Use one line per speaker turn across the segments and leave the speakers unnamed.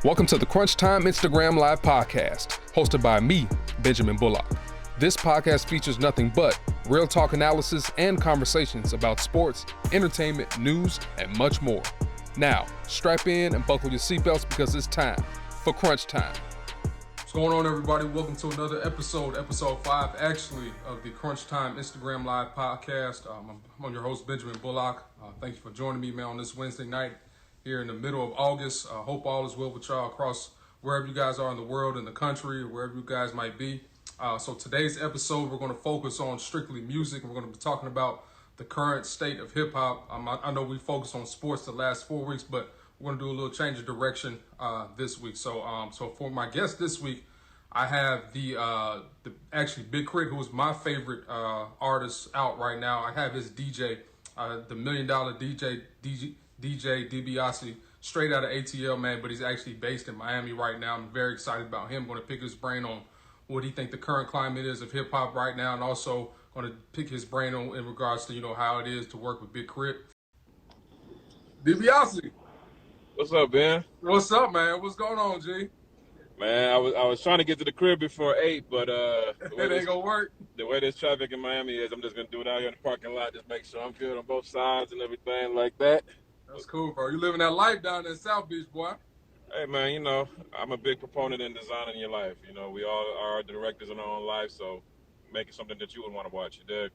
Welcome to the Crunch Time Instagram Live podcast, hosted by me, Benjamin Bullock. This podcast features nothing but real talk analysis and conversations about sports, entertainment, news, and much more. Now, strap in and buckle your seatbelts because it's time for Crunch Time. What's going on, everybody? Welcome to another episode 5 actually, of the Crunch Time Instagram Live podcast. I'm your host, Benjamin Bullock. Thank you for joining me, man, on this Wednesday night here in the middle of August. Hope all is well with y'all across wherever you guys are in the world, in the country, or wherever you guys might be. So today's episode, we're going to focus on strictly music. We're going to be talking about the current state of hip hop. I know we focused on sports the last 4 weeks, but we're going to do a little change of direction this week. So for my guest this week, I have the actually Big KRIT, who is my favorite artist out right now. I have his DJ, the $1 Million DJ DiBiase, straight out of ATL, man, but he's actually based in Miami right now. I'm very excited about him. I'm going to pick his brain on what he think the current climate is of hip hop right now, and also going to pick his brain on in regards to, how it is to work with Big KRIT. DiBiase.
What's up, Ben?
What's up, man? What's going on, G?
Man, I was trying to get to the crib before 8, but
it ain't gonna work.
The way this traffic in Miami is, I'm just gonna do it out here in the parking lot, just make sure I'm good on both sides and everything like that.
That's cool, bro. You living that life down in South Beach, boy.
Hey, man, I'm a big proponent in designing your life. We all are directors in our own life, so make it something that you would want to watch. You dig?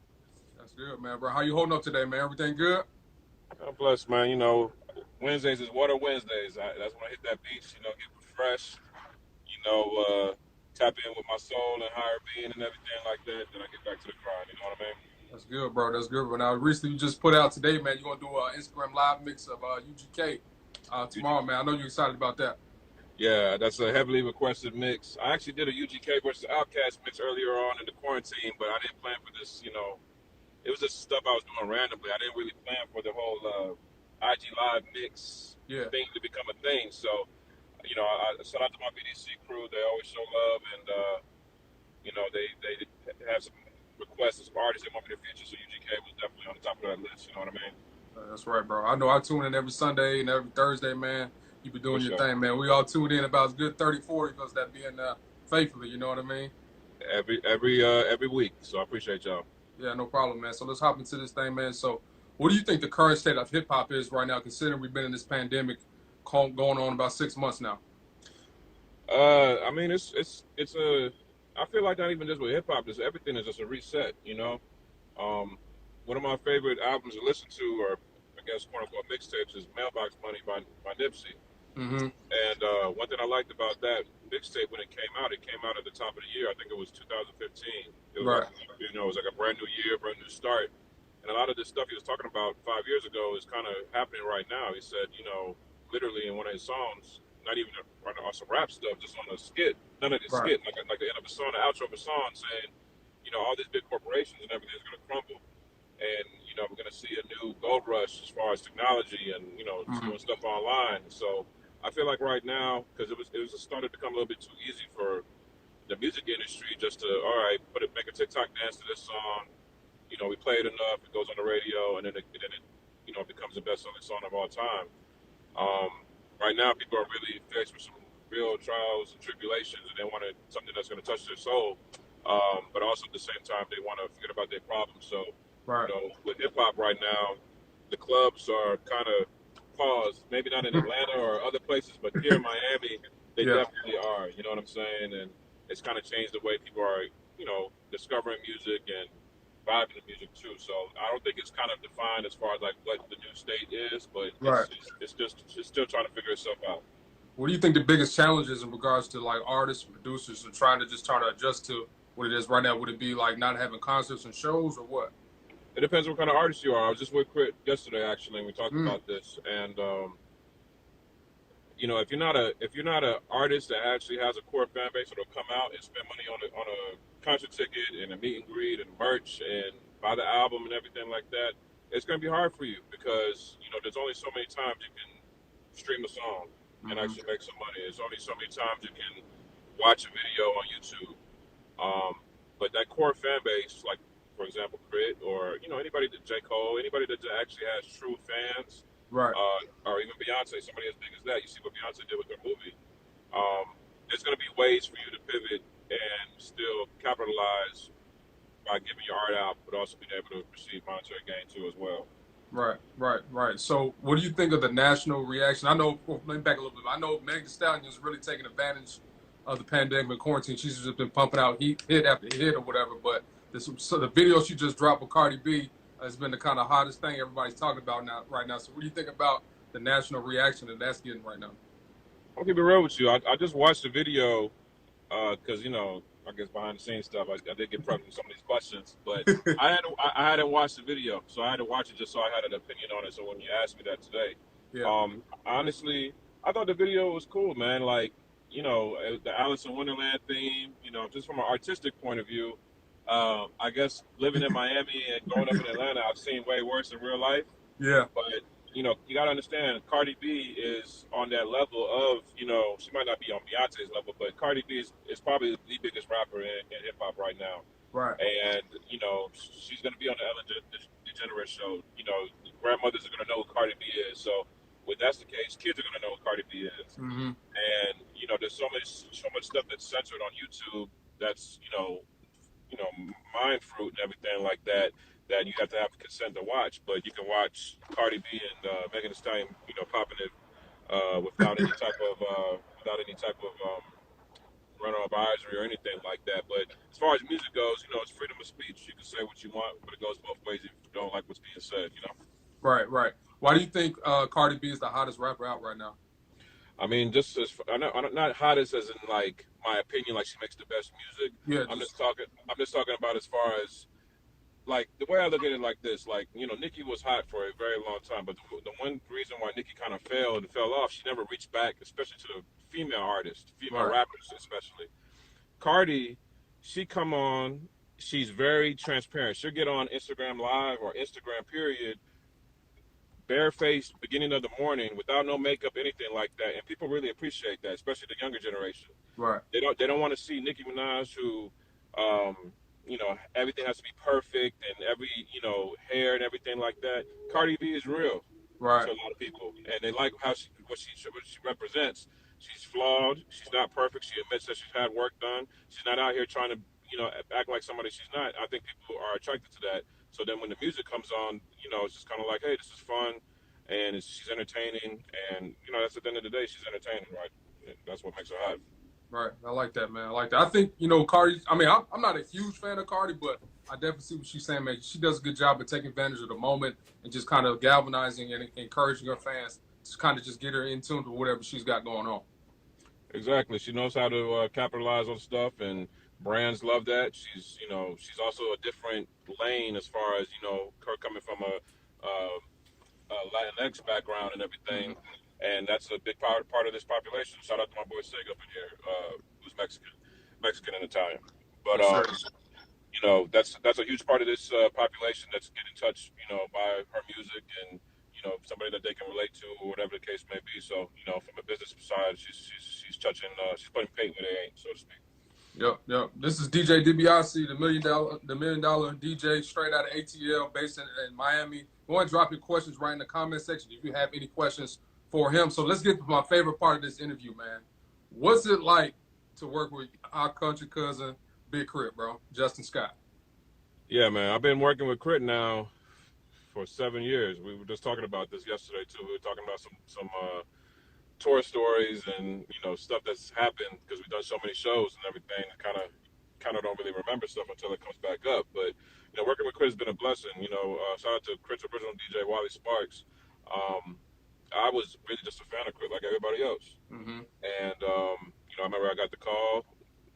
That's good, man, bro. How you holding up today, man? Everything good?
I'm blessed, man. Wednesdays is Water Wednesdays. That's when I hit that beach, get refreshed, tap in with my soul and higher being and everything like that. Then I get back to the grind, you know what I mean?
That's good, bro. That's good, bro. Now, recently you just put out today, man, you're going to do an Instagram live mix of UGK tomorrow, man. I know you're excited about that.
Yeah, that's a heavily requested mix. I actually did a UGK versus Outkast mix earlier on in the quarantine, but I didn't plan for this, It was just stuff I was doing randomly. I didn't really plan for the whole IG live mix thing to become a thing. So, I shout out to my BDC crew. They always show love, and, they have some requests as artists they want me to feature, so UGK was definitely on the top of that list, you know what I mean?
That's right, bro. I know I tune in every Sunday and every Thursday, man. You be doing your thing, man. We all tuned in about a good 30-40 because that being faithfully, you know what I mean?
Every week, so I appreciate y'all.
Yeah, no problem, man. So let's hop into this thing, man. So what do you think the current state of hip-hop is right now, considering we've been in this pandemic going on about 6 months now?
I mean, it's I feel like not even just with hip hop, just everything is just a reset, One of my favorite albums to listen to, or I guess quote unquote mixtapes, is Mailbox Money by Nipsey.
Mm-hmm.
And one thing I liked about that mixtape when it came out at the top of the year. I think it was 2015. It was
right.
It was like a brand new year, brand new start. And a lot of this stuff he was talking about 5 years ago is kind of happening right now. He said, literally in one of his songs, not even on some rap stuff, just on a skit, none of the skit, like the end of a song, the outro of a song, saying, all these big corporations and everything is going to crumble, and we're going to see a new gold rush as far as technology and doing stuff online. So I feel like right now, because it was just started to become a little bit too easy for the music industry just to make a TikTok dance to this song. We play it enough, it goes on the radio, and then it becomes the best-selling song of all time. Right now, people are really faced with some real trials and tribulations, and they want something that's going to touch their soul. But also at the same time, they want to forget about their problems. So, with hip hop right now, the clubs are kind of paused. Maybe not in Atlanta or other places, but here in Miami, they definitely are. You know what I'm saying? And it's kind of changed the way people are, discovering music and vibing to music too. So I don't think it's kind of defined as far as like what the new state is, but it's still trying to figure itself out.
What do you think the biggest challenge is in regards to like artists and producers and trying to adjust to what it is right now? Would it be like not having concerts and shows, or what?
It depends what kind of artist you are. I was just with KRIT yesterday actually, and we talked about this. And if you're not an artist that actually has a core fan base that'll come out and spend money on a concert ticket and a meet and greet and merch and buy the album and everything like that, it's going to be hard for you because there's only so many times you can stream a song and actually make some money. There's only so many times you can watch a video on YouTube. But that core fan base, like for example KRIT or anybody that J. Cole, anybody that actually has true fans,
right?
Or even Beyonce, somebody as big as that. You see what Beyonce did with her movie. There's going to be ways for you to pivot and still capitalize by giving your art out, but also being able to receive monetary gain too as well.
Right. So, what do you think of the national reaction? I know, well, let me back a little bit. I know Megan Thee Stallion is really taking advantage of the pandemic and quarantine. She's just been pumping out hit after hit or whatever. But the video she just dropped with Cardi B has been the kind of hottest thing everybody's talking about right now. So, what do you think about the national reaction that that's getting right now?
I'll keep it real with you. I just watched the video because I guess behind the scenes stuff. I did get prepped with some of these questions, but I hadn't watched the video, so I had to watch it just so I had an opinion on it. So when you asked me that today,
Yeah.
honestly, I thought the video was cool, man. Like the Alice in Wonderland theme. Just from an artistic point of view, I guess living in Miami and growing up in Atlanta, I've seen way worse in real life.
Yeah.
But you gotta understand, Cardi B is on that level of, she might not be on Beyonce's level, but Cardi B is probably the biggest rapper in hip hop right now.
Right.
And she's gonna be on the Ellen DeGeneres show. Grandmothers are gonna know who Cardi B is. So, when that's the case, kids are gonna know who Cardi B is.
Mm-hmm.
And there's so much stuff that's censored on YouTube that's mind fruit and everything like that you have to have consent to watch. But you can watch Cardi B and Megan Thee Stallion, popping it without any type of parental advisory or anything like that. But as far as music goes, it's freedom of speech. You can say what you want, but it goes both ways if you don't like what's being said.
Right. Why do you think Cardi B is the hottest rapper out right now?
I mean, just as I'm not hottest as in like my opinion, like she makes the best music.
Yeah.
I'm just talking about as far as like the way I look at it like this, like Nicki was hot for a very long time, but the one reason why Nicki kind of fell off, she never reached back, especially to the female artists, female rappers especially. Cardi, she come on, she's very transparent. She'll get on Instagram Live or Instagram period, barefaced, beginning of the morning, without no makeup, anything like that, and people really appreciate that, especially the younger generation.
Right.
They don't want to see Nicki Minaj who. Everything has to be perfect and every, hair and everything like that. Cardi B is real to a lot of people, and they like what she represents. She's flawed. She's not perfect. She admits that she's had work done. She's not out here trying to, act like somebody she's not. I think people are attracted to that. So then when the music comes on, it's just kind of like, hey, this is fun, and she's entertaining, and that's at the end of the day, she's entertaining, right? And that's what makes her hot.
Right. I like that, man. I like that. I think, Cardi, I mean, I'm not a huge fan of Cardi, but I definitely see what she's saying, man. She does a good job of taking advantage of the moment and just kind of galvanizing and encouraging her fans to kind of just get her in tune to whatever she's got going on.
Exactly. She knows how to capitalize on stuff, and brands love that. She's also a different lane as far as, her coming from a Latinx background and everything. Mm-hmm. And that's a big part of this population. Shout out to my boy Sig up in here, who's Mexican and Italian. But that's a huge part of this population that's getting touched, by her music and somebody that they can relate to or whatever the case may be. So from a business side, she's touching, she's putting paint where they ain't, so to speak.
Yep. This is DJ DiBiase, the $1 million DJ, straight out of ATL, based in Miami. Go ahead and drop your questions right in the comment section if you have any questions for him. So let's get to my favorite part of this interview, man. What's it like to work with our country cousin, Big KRIT, bro, Justin Scott?
Yeah, man. I've been working with KRIT now for 7 years. We were just talking about this yesterday too. We were talking about some tour stories and stuff that's happened because we've done so many shows and everything. Kind of don't really remember stuff until it comes back up. But working with KRIT has been a blessing. Shout out to KRIT's original DJ Wally Sparks. I was really just a fan of KRIT like everybody else.
Mm-hmm.
And I remember I got the call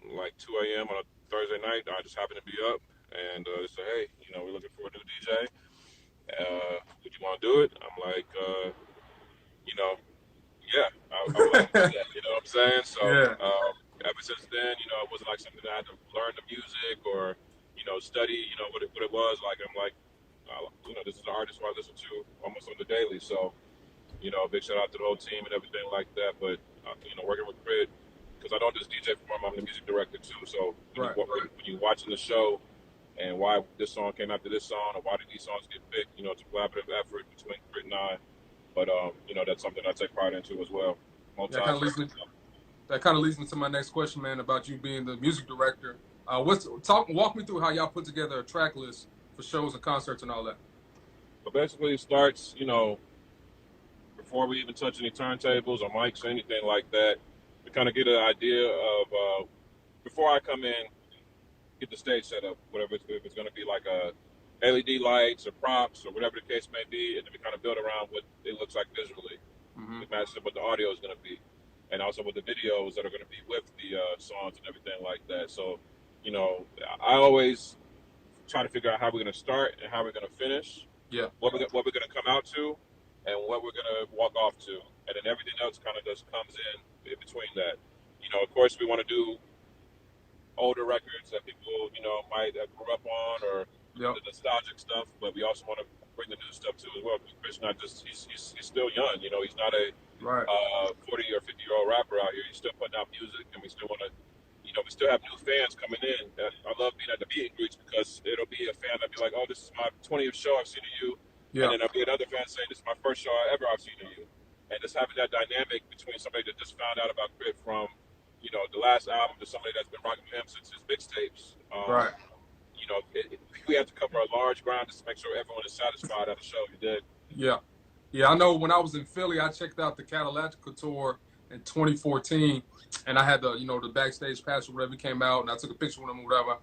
like 2 a.m. on a Thursday night. I just happened to be up, and they said, hey, we're looking for a new DJ. Would you want to do it? I'm like, yeah, I would like to do that. You know what I'm saying? So ever since then, it wasn't like something that I had to learn the music or, study, what it was. Like, I'm like, this is an artist who I listen to almost on the daily. So, big shout out to the whole team and everything like that. But, working with KRIT, because I don't just DJ for him, I'm the music director too. So when you're watching the show and why this song came after this song or why did these songs get picked, it's a collaborative effort between KRIT and I. But, that's something I take pride into as well.
That that kind of leads me to my next question, man, about you being the music director. Walk me through how y'all put together a track list for shows and concerts and all that.
But basically, it starts, before we even touch any turntables or mics or anything like that. We kind of get an idea of before I come in, get the stage set up, whatever if it's going to be like a LED lights or props or whatever the case may be, and then we kind of build around what it looks like visually. It matches up what the audio is going to be, and also with the videos that are going to be with the songs and everything like that. So, I always try to figure out how we're going to start and how we're going to finish.
Yeah.
What we're going to come out to, and what we're going to walk off to, and then everything else kind of just comes in between that. Of course, we want to do older records that people, might have grew up on, or the nostalgic stuff, but we also want to bring the new stuff too as well. Chris, not just he's still young. He's not a 40 or 50-year-old rapper out here. He's still putting out music, and we still want to, we still have new fans coming in. I love being at the meet and greets because it'll be a fan that'll be like, "Oh, this is my 20th show I've seen of you," and then there'll be another fan saying, "This is my first show I've seen of you," and just having that dynamic between somebody that just found out about KRIT from, the last album to somebody that's been rocking with him since his mixtapes. We have to cover a large ground just to make sure everyone is satisfied at the show. You did.
Yeah. I know when I was in Philly, I checked out the Cadillac tour in 2014, and I had the backstage pass or whatever. He came out, and I took a picture with him or whatever.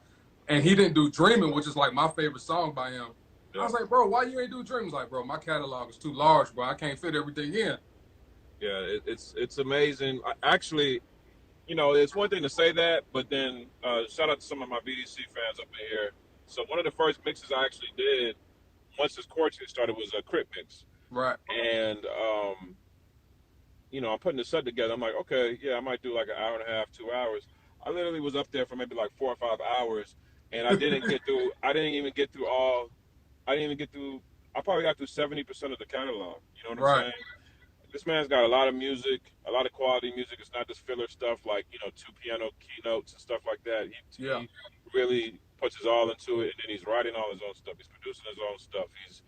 And he didn't do "Dreaming," which is like my favorite song by him. I was like, "Bro, why you ain't do "Dreaming"?" He's like, "Bro, my catalog is too large, bro. I can't fit everything in."
Yeah, it's amazing. Actually, it's one thing to say that, but then shout out to some of my BDC fans up in here. So one of the first mixes I actually did once this quarantine started was a KRIT mix.
Right.
And I'm putting the set together. I'm like, okay, yeah, I might do like an hour and a half, 2 hours. I literally was up there for maybe like 4 or 5 hours, and I didn't get through. I probably got through 70% of the catalog. You know what I'm saying? This man's got a lot of music, a lot of quality music. It's not just filler stuff like, 2 piano keynotes and stuff like that. He really puts his all into it, and then he's writing all his own stuff. He's producing his own stuff. He's,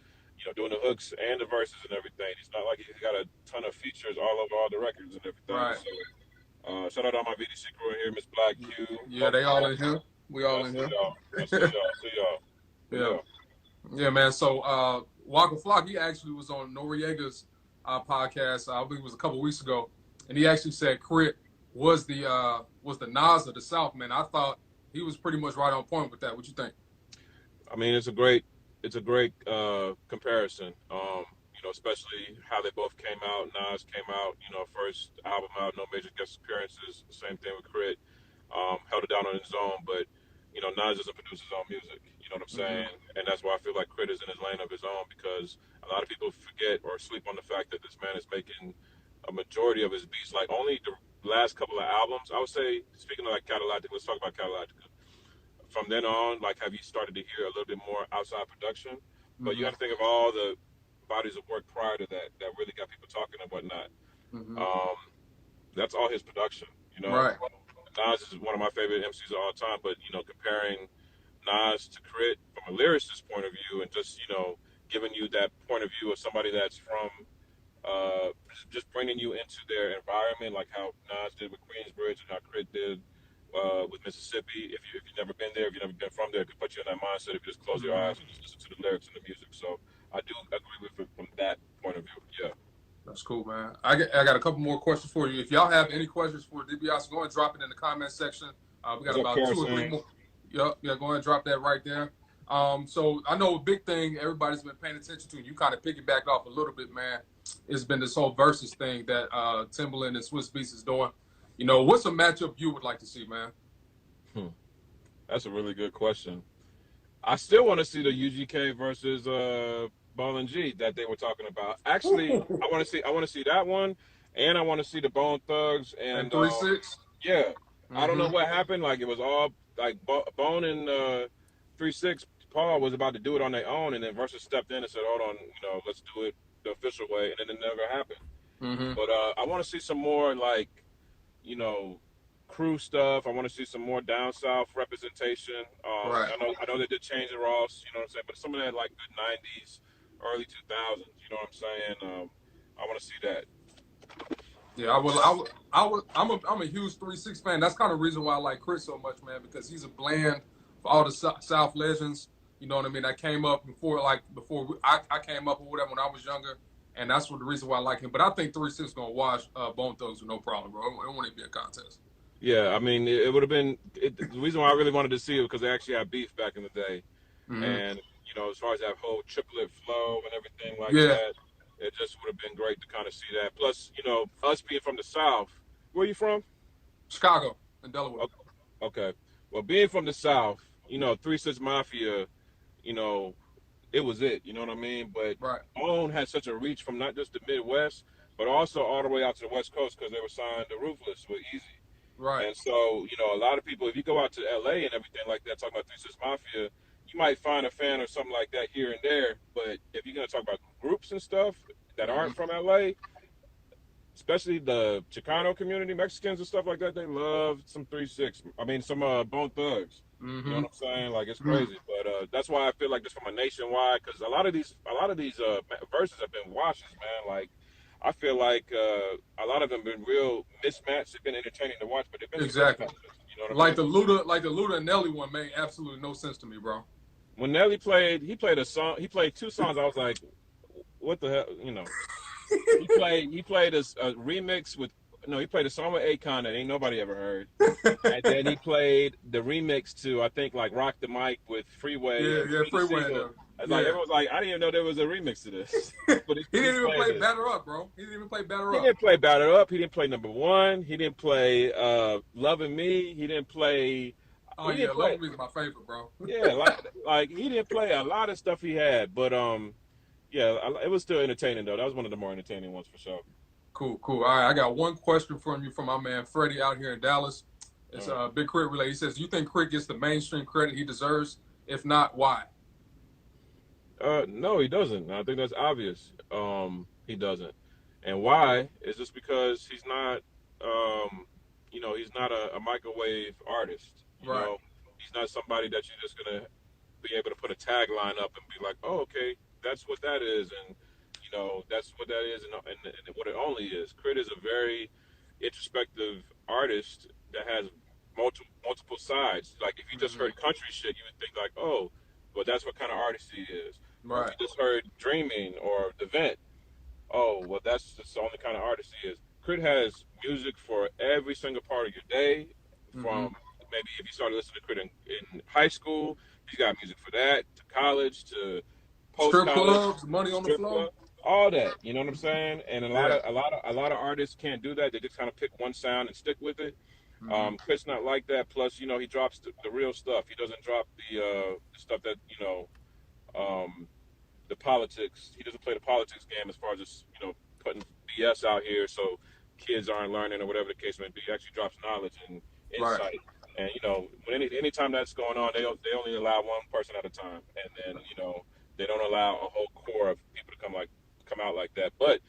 doing the hooks and the verses and everything. He's not like he's got a ton of features all over all the records and everything.
Right.
So, shout out to all my VDC crew in here, Miss Black Q.
Yeah, they all in here. We all in here.
I see y'all.
Yeah, man. So Waka Flock, he actually was on Noriega's podcast, I believe it was a couple weeks ago, and he actually said KRIT was the Nas of the South, man. I thought he was pretty much right on point with that. What you think?
I mean, it's a great comparison. Especially how they both came out. Nas came out, first album out, no major guest appearances. Same thing with KRIT. Held it down on his own, but Nas doesn't produce his own music. You know what I'm saying? And that's why I feel like KRIT is in his lane of his own, because a lot of people forget or sleep on the fact that this man is making a majority of his beats. Like only the last couple of albums, I would say, speaking of like Cadillac, let's talk about Cadillac. From then on, like, have you started to hear a little bit more outside production? But you have to think of all the bodies of work prior to that really got people talking and whatnot. That's all his production,
Right.
Nas is one of my favorite MCs of all time, but comparing Nas to KRIT from a lyricist point of view, and just giving you that point of view of somebody that's from just bringing you into their environment, like how Nas did with Queensbridge and how KRIT did with Mississippi. If you've never been there, if you've never been from there, it could put you in that mindset if you just close your eyes and just listen to the lyrics and the music. So I do agree with it from that point of view. Yeah.
That's cool, man. I got a couple more questions for you. If y'all have any questions for DiBiase, go and drop it in the comment section. We got about 2 or 3 more. Yeah, go ahead and drop that right there. So I know a big thing everybody's been paying attention to, and you kind of piggybacked off a little bit, man. It's been this whole versus thing that Timbaland and Swiss Beats is doing. What's a matchup you would like to see, man?
That's a really good question. I still want to see the UGK versus Ballin' G that they were talking about. Actually, I want to see that one, and I want to see the Bone Thugs and
3-6.
Yeah, I don't know what happened. Like it was all like Bone and 3-6. Paul was about to do it on their own, and then Versus stepped in and said, "Hold on, let's do it the official way," and then it never happened. But I want to see some more like, crew stuff. I want to see some more down south representation.
Right.
I know they did Change and Ross, you know what I'm saying, but some of that like good 90s, early 2000s, you know what I'm saying. I want to see that.
Yeah, I'm a huge 3-6 fan. That's kind of the reason why I like Chris so much, man, because he's a blend for all the South legends. You know what I mean? I came up I came up or whatever when I was younger, and that's what the reason why I like him. But I think 3-6 gonna wash Bone Thugs with no problem, bro. It won't even be a contest.
Yeah, I mean, it would have been the reason why I really wanted to see it because they actually had beef back in the day,
Mm-hmm.
and as far as that whole triplet flow and everything like
Yeah,
that, it just would have been great to kind of see that. Plus, us being from the South, where are you from?
Chicago and Delaware.
Okay, well, being from the South, 3 6 Mafia, you know, it was it. You know what I mean? But
Right,
Own had such a reach from not just the Midwest, but also all the way out to the West Coast because they were signed to Ruthless with Easy.
right.
And so, a lot of people, if you go out to LA and everything like that, talking about 3 6 Mafia, you might find a fan or something like that here and there. But if you're going to talk about groups and stuff that
Mm-hmm.
aren't from LA, especially the Chicano community, Mexicans and stuff like that, they love some 3 6. I mean, some Bone Thugs. You know
Mm-hmm.
what I'm saying? Like it's
Mm-hmm.
crazy, but that's why I feel like just from a nationwide, because a lot of these verses have been washes, man. Like I feel like a lot of them been real mismatched. They've been entertaining to watch, but they've been some
Exactly.
mismatches. You know what I mean?
Like the Luda and Nelly one made absolutely no sense to me, bro.
When Nelly played, he played a song. He played two songs. I was like, what the hell? He played a remix with no. He played a song with Akon that ain't nobody ever heard. And then he played the remix to I think like Rock the Mic with Freeway
Yeah,
and
yeah,
Pete
Freeway and
Siegel.
them.
Like
Yeah.
everyone's like, I didn't even know there was a remix to this. But
He
he
didn't even
played
play
it.
Batter Up, bro. He didn't even play Batter
He
Up.
didn't play Batter Up. He didn't play Number One. He didn't play Loving Me. He didn't play.
Oh
He
yeah,
didn't play.
Love Me is my favorite, bro.
Yeah, like he didn't play a lot of stuff he had, but yeah, it was still entertaining though. That was one of the more entertaining ones for sure.
Cool, cool. All right, I got one question from you from my man Freddie out here in Dallas. It's
All right.
Big KRIT relay. He says, "You think KRIT gets the mainstream credit he deserves? If not, why?"
No, he doesn't. I think that's obvious. He doesn't. And why is just because he's not a microwave artist.
Right.
He's not somebody that you're just gonna be able to put a tagline up and be like, oh, okay, that's what that is, and that's what that is, and what it only is. Crit is a very introspective artist that has multiple sides. Like if you just
Hmm.
heard country shit, you would think like, oh, well, that's what kind of artist he is. Or if
Right.
you just heard Dreaming or The Vent, oh, well, that's just the only kind of artist he is. Crit has music for every single part of your day.
Hmm.
From maybe if you started listening to Crit in high school, he's got music for that. To college, to post
Strip
college,
clubs, money on the
strip
floor.
club, all that. You know what I'm saying? And a lot
Yeah.
of a lot of a lot of artists can't do that. They just kind of pick one sound and stick with it.
Hmm.
Chris not like that. Plus, he drops the real stuff. He doesn't drop the stuff that um, the politics. He doesn't play the politics game as far as just putting BS out here so kids aren't learning or whatever the case may be. He actually drops knowledge and
Right.
insight. And when anytime that's going on, they only allow one person at a time, and then they don't allow a whole core of people to come out like that. But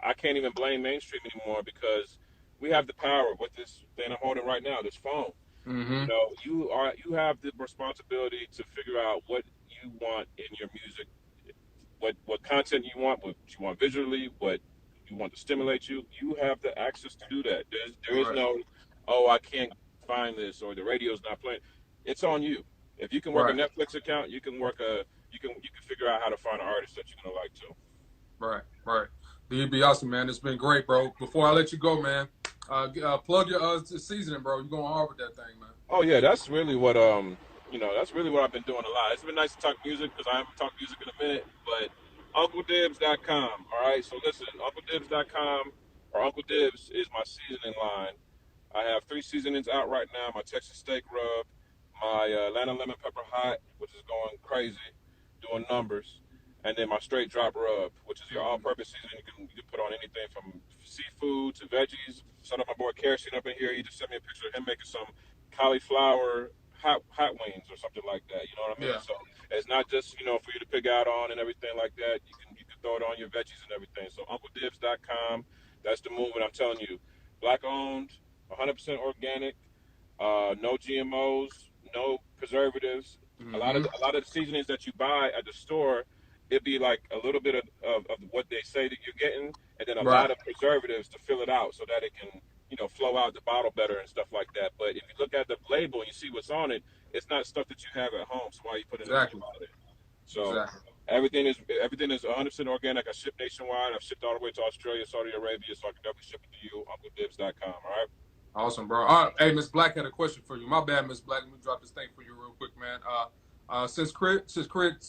I can't even blame mainstream anymore because we have the power with this thing I'm holding right now, this phone.
Hmm.
You have the responsibility to figure out what you want in your music, what content what you want visually, what you want to stimulate you. You have the access to do that. There is
Right.
no, oh, I can't find this or the radio's not playing. It's on you. If you can work a
Right.
Netflix account, you can figure out how to find an artist that you're gonna like too.
Right. Right. DiBiase, man, it's been great, bro. Before I let you go, man, plug your seasoning, bro. You going hard with that thing, man.
Oh yeah, that's really what I've been doing a lot. It's been nice to talk music because I haven't talked music in a minute, but UncleDibs.com. All right, so listen, UncleDibs.com or Uncle Dibs is my seasoning line. I have 3 seasonings out right now: my Texas steak rub, my Atlanta lemon pepper hot, which is going crazy, doing numbers, and then my straight drop rub, which is your
Hmm.
all-purpose seasoning. You can put on anything from seafood to veggies. Set up my boy Kerosene up in here. He just sent me a picture of him making some cauliflower hot wings or something like that. You know what I mean?
Yeah.
So it's not just for you to pick out on and everything like that. You can throw it on your veggies and everything. So UncleDibs.com. That's the movement. I'm telling you, black owned, 100% organic, no GMOs, no preservatives. A lot of
Hmm.
a lot of the seasonings that you buy at the store, it'd be like a little bit of what they say that you're getting, and then a
Right.
lot of preservatives to fill it out so that it can, flow out the bottle better and stuff like that. But if you look at the label and you see what's on it, it's not stuff that you have at home. So why are you putting it in your
Exactly.
wallet? So
Exactly.
everything is 100% organic. I ship nationwide. I've shipped all the way to Australia, Saudi Arabia, so I can definitely ship it to you. UncleDibs.com. All right.
Awesome, bro. All right. Hey, Miss Black had a question for you. My bad, Miss Black. Let me drop this thing for you real quick, man. Since KRIT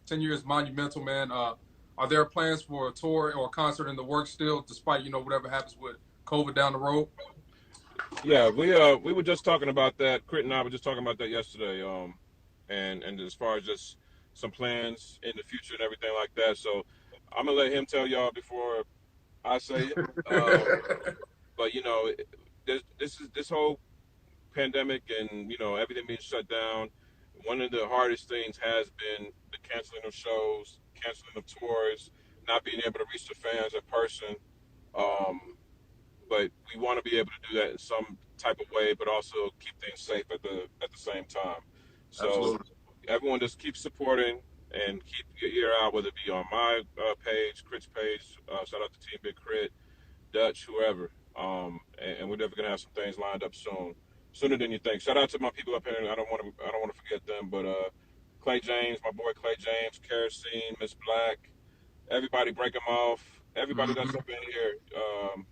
10 years monumental, man. Are there plans for a tour or a concert in the works still, despite whatever happens with COVID down the road?
Yeah, we were just talking about that. KRIT and I were just talking about that yesterday. And as far as just some plans in the future and everything like that. So I'm gonna let him tell y'all before I say it. But this whole pandemic and everything being shut down. One of the hardest things has been the canceling of shows, canceling of tours, not being able to reach the fans in person. Um, but we want to be able to do that in some type of way, but also keep things safe at the same time. So
Absolutely.
everyone just keep supporting and keep your ear out, whether it be on my page, KRIT's page. Shout out to Team Big KRIT, Dutch, whoever. And we're definitely gonna have some things lined up soon, sooner than you think. Shout out to my people up here. I don't want to forget them, but Clay James, my boy Clay James, Kerosene, Miss Black, everybody break them off. Everybody that's
Mm-hmm.
up in here.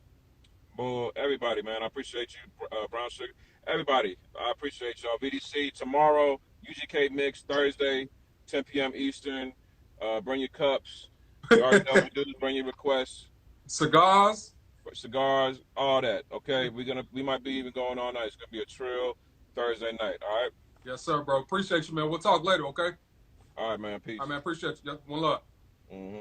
Bull, everybody, man. I appreciate you, Brown Sugar. Everybody, I appreciate y'all. VDC tomorrow, UGK Mix Thursday, 10 p.m. Eastern. Bring your cups. You already know what to do. Bring your requests,
Cigars.
cigars, all that. Okay, we might be even going all night. It's gonna be a trill Thursday night. All right.
Yes, sir, bro. Appreciate you, man. We'll talk later, okay?
All right, man.
All
Peace.
right, man. Appreciate you. One love.
Mm-hmm.